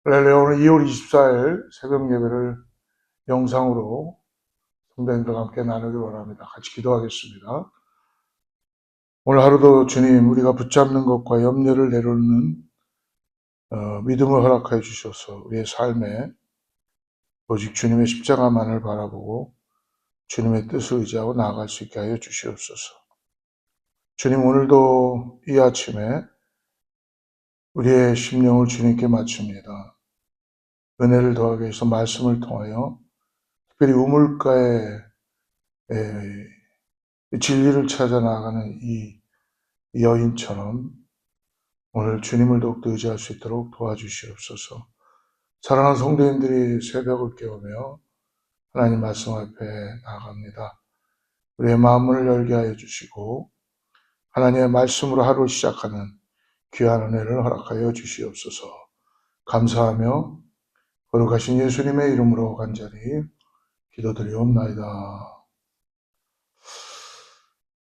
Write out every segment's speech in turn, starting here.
할렐루야. 오늘 2월 24일 새벽 예배를 영상으로 성도님들과 함께 나누기 원합니다. 같이 기도하겠습니다. 오늘 하루도 주님, 우리가 붙잡는 것과 염려를 내려놓는 믿음을 허락하여 주셔서 우리의 삶에 오직 주님의 십자가만을 바라보고 주님의 뜻을 의지하고 나아갈 수 있게 하여 주시옵소서. 주님, 오늘도 이 아침에 우리의 심령을 주님께 맞춥니다. 은혜를 더하기 위해서 말씀을 통하여 특별히 우물가에 진리를 찾아 나아가는 이 여인처럼 오늘 주님을 더욱더 의지할 수 있도록 도와주시옵소서. 사랑하는 성도님들이 새벽을 깨우며 하나님 말씀 앞에 나아갑니다. 우리의 마음을 열게 하여 주시고 하나님의 말씀으로 하루를 시작하는 귀한 은혜를 허락하여 주시옵소서. 감사하며 거룩하신 예수님의 이름으로 간절히 기도드리옵나이다.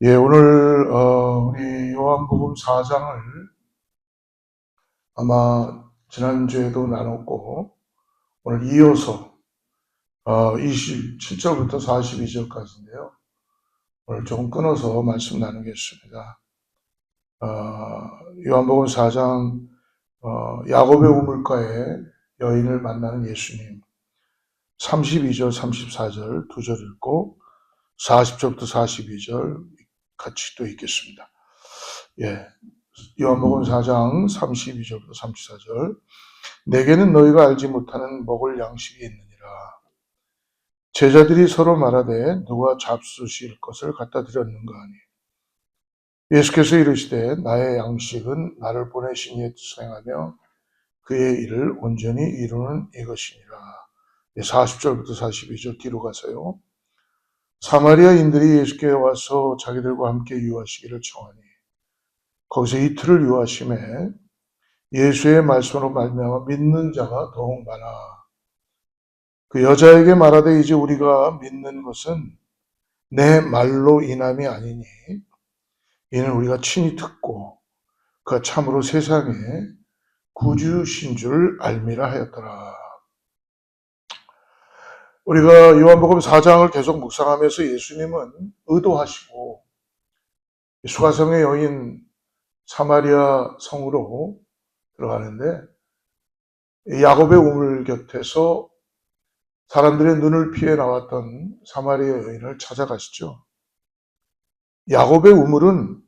예, 오늘 우리 요한복음 4장을 아마 지난주에도 나눴고 오늘 이어서 27절부터 42절까지인데요. 오늘 조금 끊어서 말씀 나누겠습니다. 요한복음 4장 야곱의 우물가에 여인을 만나는 예수님 32절, 34절 두 절 읽고 40절부터 42절 같이 또 읽겠습니다. 예, 요한복음 4장 32절부터 34절 내게는 너희가 알지 못하는 먹을 양식이 있느니라. 제자들이 서로 말하되 누가 잡수실 것을 갖다 드렸는가 하니 예수께서 이르시되 나의 양식은 나를 보내신 이의 뜻을 행하며 그의 일을 온전히 이루는 이것이니라. 40절부터 42절 뒤로 가서요. 사마리아인들이 예수께 와서 자기들과 함께 유하시기를 청하니 거기서 이틀을 유하심에 예수의 말씀으로 말미암아 믿는 자가 더욱 많아. 그 여자에게 말하되 이제 우리가 믿는 것은 내 말로 인함이 아니니 이는 우리가 친히 듣고 그가 참으로 세상에 구주신 줄 알미라 하였더라. 우리가 요한복음 4장을 계속 묵상하면서 예수님은 의도하시고 수가성의 여인 사마리아 성으로 들어가는데 야곱의 우물 곁에서 사람들의 눈을 피해 나왔던 사마리아 여인을 찾아가시죠. 야곱의 우물은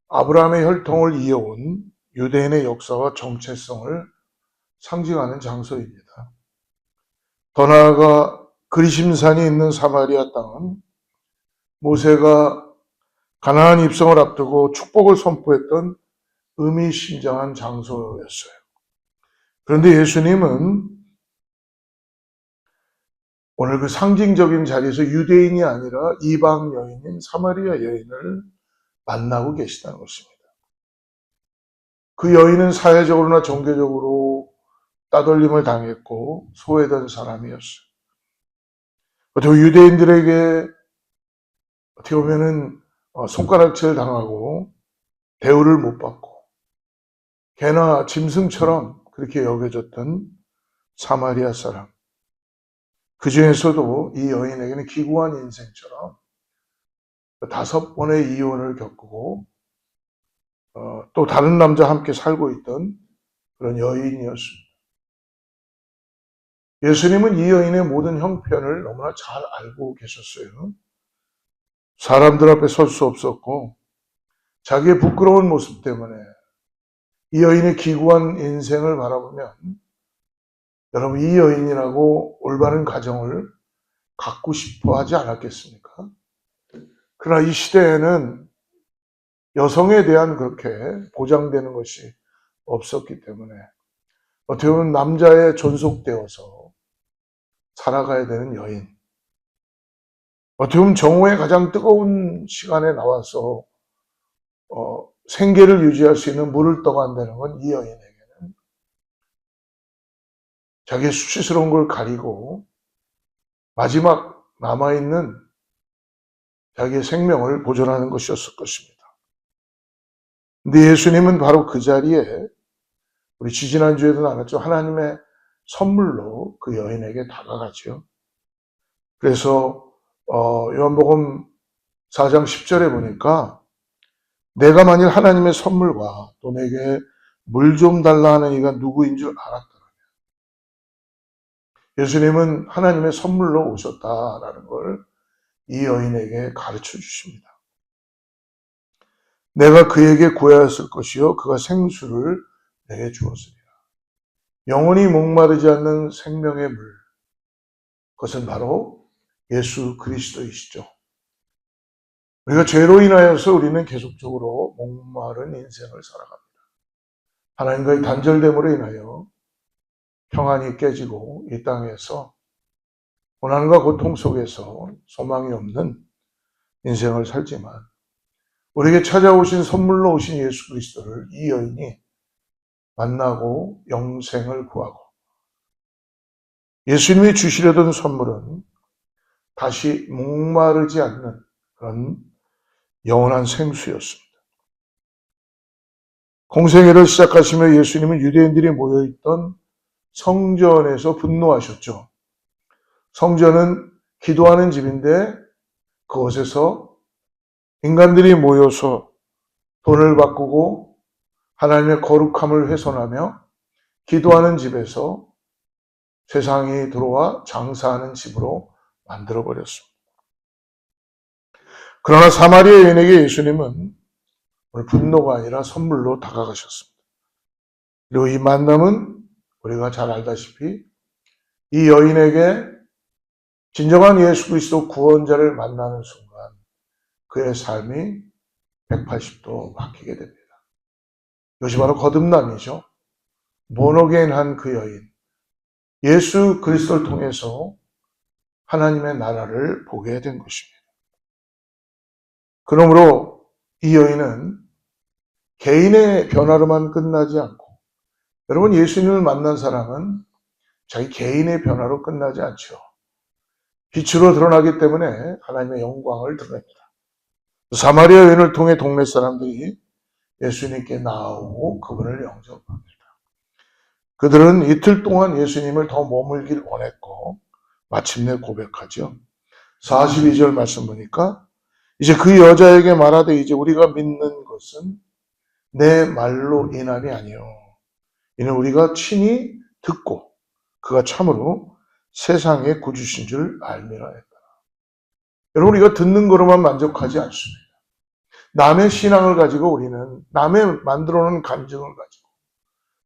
아브라함의 혈통을 이어온 유대인의 역사와 정체성을 상징하는 장소입니다. 더 나아가 그리심산이 있는 사마리아 땅은 모세가 가나안 입성을 앞두고 축복을 선포했던 의미심장한 장소였어요. 그런데 예수님은 오늘 그 상징적인 자리에서 유대인이 아니라 이방 여인인 사마리아 여인을 만나고 계시다는 것입니다. 그 여인은 사회적으로나 종교적으로 따돌림을 당했고 소외된 사람이었어요. 어떻게 유대인들에게 어떻게 보면은 손가락질 당하고 대우를 못 받고 개나 짐승처럼 그렇게 여겨졌던 사마리아 사람. 그 중에서도 이 여인에게는 기구한 인생처럼 5번의 이혼을 겪고 또 다른 남자와 함께 살고 있던 그런 여인이었습니다. 예수님은 이 여인의 모든 형편을 너무나 잘 알고 계셨어요. 사람들 앞에 설 수 없었고 자기의 부끄러운 모습 때문에 이 여인의 기구한 인생을 바라보면 여러분 이 여인이라고 올바른 가정을 갖고 싶어 하지 않았겠습니까? 그러나 이 시대에는 여성에 대한 그렇게 보장되는 것이 없었기 때문에 어떻게 보면 남자에 존속되어서 살아가야 되는 여인. 어떻게 보면 정오의 가장 뜨거운 시간에 나와서 생계를 유지할 수 있는 물을 떠간다는 건 이 여인에게는 자기의 수치스러운 걸 가리고 마지막 남아있는 자기의 생명을 보존하는 것이었을 것입니다. 근데 예수님은 바로 그 자리에 우리 지지난주에도 나눴죠. 하나님의 선물로 그 여인에게 다가가죠. 그래서 요한복음 4장 10절에 보니까 내가 만일 하나님의 선물과 또 내게 물 좀 달라 하는 이가 누구인 줄 알았더라. 예수님은 하나님의 선물로 오셨다라는 걸 이 여인에게 가르쳐 주십니다. 내가 그에게 구하였을 것이요 그가 생수를 내게 주었으리라. 영원히 목마르지 않는 생명의 물, 그것은 바로 예수 그리스도이시죠. 우리가 죄로 인하여서 우리는 계속적으로 목마른 인생을 살아갑니다. 하나님과의 단절됨으로 인하여 평안이 깨지고 이 땅에서 고난과 고통 속에서 소망이 없는 인생을 살지만 우리에게 찾아오신 선물로 오신 예수 그리스도를 이 여인이 만나고 영생을 구하고 예수님이 주시려던 선물은 다시 목마르지 않는 그런 영원한 생수였습니다. 공생애를 시작하시며 예수님은 유대인들이 모여있던 성전에서 분노하셨죠. 성전은 기도하는 집인데 그곳에서 인간들이 모여서 돈을 바꾸고 하나님의 거룩함을 훼손하며 기도하는 집에서 세상이 들어와 장사하는 집으로 만들어버렸습니다. 그러나 사마리아 여인에게 예수님은 오늘 분노가 아니라 선물로 다가가셨습니다. 그리고 이 만남은 우리가 잘 알다시피 이 여인에게 진정한 예수 그리스도 구원자를 만나는 순간 그의 삶이 180도 바뀌게 됩니다. 이것이 바로 거듭남이죠. 모노게인한 그 여인, 예수 그리스도를 통해서 하나님의 나라를 보게 된 것입니다. 그러므로 이 여인은 개인의 변화로만 끝나지 않고, 여러분 예수님을 만난 사람은 자기 개인의 변화로 끝나지 않죠. 빛으로 드러나기 때문에 하나님의 영광을 드러냅니다. 사마리아 여인을 통해 동네 사람들이 예수님께 나오고 그분을 영접합니다. 그들은 이틀 동안 예수님을 더 머물길 원했고 마침내 고백하죠. 42절 말씀 보니까 이제 그 여자에게 말하되 이제 우리가 믿는 것은 내 말로 인함이 아니요 이는 우리가 친히 듣고 그가 참으로 세상의 구주신 줄 알미라 했다. 여러분 우리가 듣는 거로만 만족하지 않습니다. 남의 신앙을 가지고 우리는 남의 만들어놓은 감정을 가지고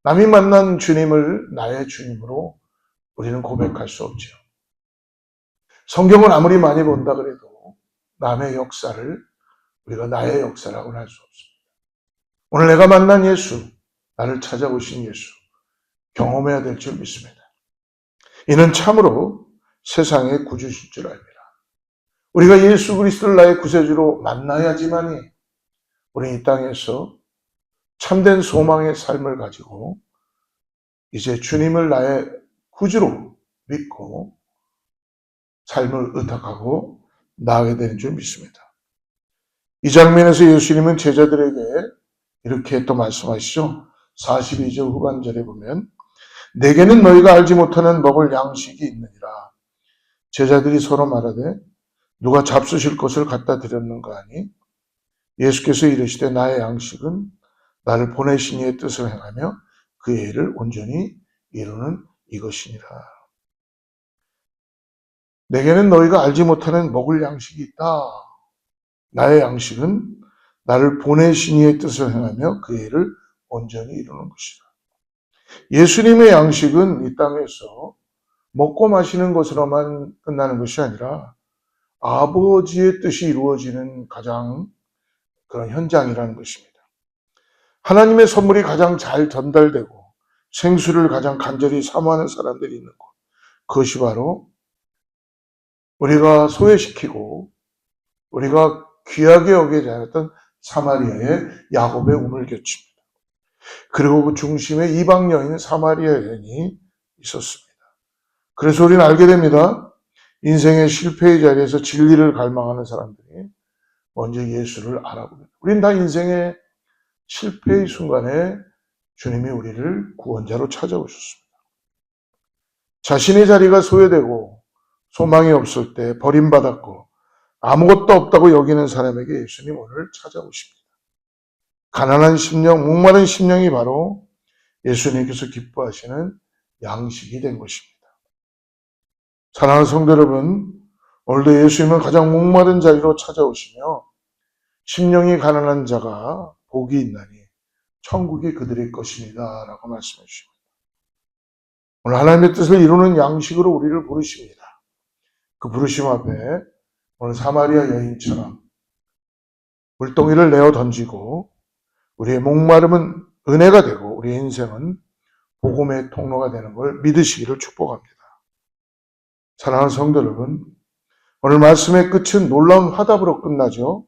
남이 만난 주님을 나의 주님으로 우리는 고백할 수 없죠. 성경을 아무리 많이 본다 그래도 남의 역사를 우리가 나의 역사라고는 할 수 없습니다. 오늘 내가 만난 예수, 나를 찾아오신 예수 경험해야 될 줄 믿습니다. 이는 참으로 세상의 구주실 줄 압니다. 우리가 예수 그리스도를 나의 구세주로 만나야지만이 우리 이 땅에서 참된 소망의 삶을 가지고 이제 주님을 나의 구주로 믿고 삶을 의탁하고 나아가게 되는 줄 믿습니다. 이 장면에서 예수님은 제자들에게 이렇게 또 말씀하시죠. 42절 후반절에 보면 내게는 너희가 알지 못하는 먹을 양식이 있느니라. 제자들이 서로 말하되 누가 잡수실 것을 갖다 드렸는가 하니 예수께서 이르시되 나의 양식은 나를 보내신 이의 뜻을 행하며 그의 일을 온전히 이루는 이것이니라. 내게는 너희가 알지 못하는 먹을 양식이 있다. 나의 양식은 나를 보내신 이의 뜻을 행하며 그의 일을 온전히 이루는 것이다. 예수님의 양식은 이 땅에서 먹고 마시는 것으로만 끝나는 것이 아니라 아버지의 뜻이 이루어지는 가장 그런 현장이라는 것입니다. 하나님의 선물이 가장 잘 전달되고 생수를 가장 간절히 사모하는 사람들이 있는 곳. 그것이 바로 우리가 소외시키고 우리가 귀하게 여기지 않았던 사마리아의 야곱의 우물곁입니다. 그리고 그 중심에 이방 여인 사마리아 여인이 있었습니다. 그래서 우리는 알게 됩니다. 인생의 실패의 자리에서 진리를 갈망하는 사람들이 먼저 예수를 알아보게 됩니다. 우리는 다 인생의 실패의 순간에 주님이 우리를 구원자로 찾아오셨습니다. 자신의 자리가 소외되고 소망이 없을 때 버림받았고 아무것도 없다고 여기는 사람에게 예수님 오늘 찾아오십니다. 가난한 심령, 목마른 심령이 바로 예수님께서 기뻐하시는 양식이 된 것입니다. 사랑하는 성도 여러분, 오늘도 예수님은 가장 목마른 자리로 찾아오시며 심령이 가난한 자가 복이 있나니 천국이 그들의 것입니다 라고 말씀해 주십니다. 오늘 하나님의 뜻을 이루는 양식으로 우리를 부르십니다. 그 부르심 앞에 오늘 사마리아 여인처럼 물동이를 내어 던지고 우리의 목마름은 은혜가 되고 우리의 인생은 복음의 통로가 되는 걸 믿으시기를 축복합니다. 사랑하는 성도 여러분, 오늘 말씀의 끝은 놀라운 화답으로 끝나죠.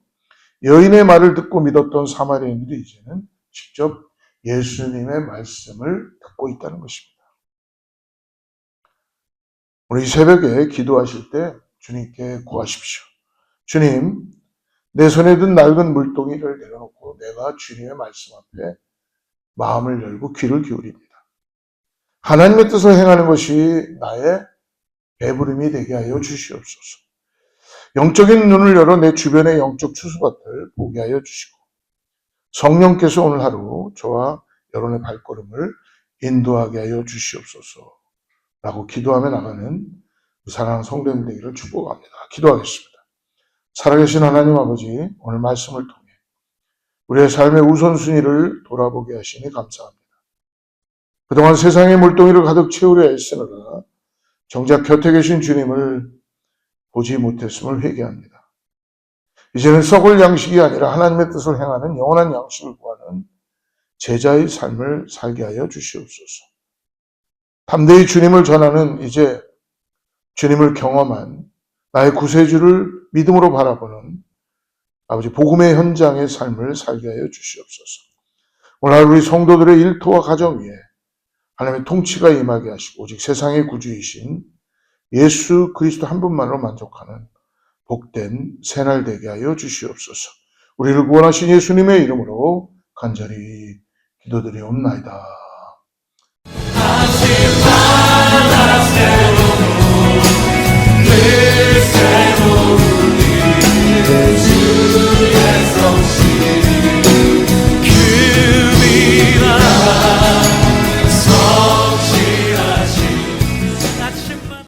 여인의 말을 듣고 믿었던 사마리아인들이 이제는 직접 예수님의 말씀을 듣고 있다는 것입니다. 오늘 이 새벽에 기도하실 때 주님께 구하십시오. 주님, 내 손에 든 낡은 물동이를 내려놓고 내가 주님의 말씀 앞에 마음을 열고 귀를 기울입니다. 하나님의 뜻을 행하는 것이 나의 배부름이 되게 하여 주시옵소서. 영적인 눈을 열어 내 주변의 영적 추수밭을 보게 하여 주시고 성령께서 오늘 하루 저와 여러분의 발걸음을 인도하게 하여 주시옵소서 라고 기도하며 나가는 사랑하는 성도님 되기를 축복합니다. 기도하겠습니다. 살아계신 하나님 아버지, 오늘 말씀을 통해 우리의 삶의 우선순위를 돌아보게 하시니 감사합니다. 그동안 세상의 물동이를 가득 채우려 애쓰느라 정작 곁에 계신 주님을 보지 못했음을 회개합니다. 이제는 썩을 양식이 아니라 하나님의 뜻을 행하는 영원한 양식을 구하는 제자의 삶을 살게 하여 주시옵소서. 담대히 주님을 전하는 이제 주님을 경험한 나의 구세주를 믿음으로 바라보는 아버지 복음의 현장의 삶을 살게 하여 주시옵소서. 오늘 우리 성도들의 일터와 가정 위에 하나님의 통치가 임하게 하시고 오직 세상의 구주이신 예수 그리스도 한 분만으로 만족하는 복된 새날 되게 하여 주시옵소서. 우리를 구원하신 예수님의 이름으로 간절히 기도드리옵나이다. 다시 바다 세우고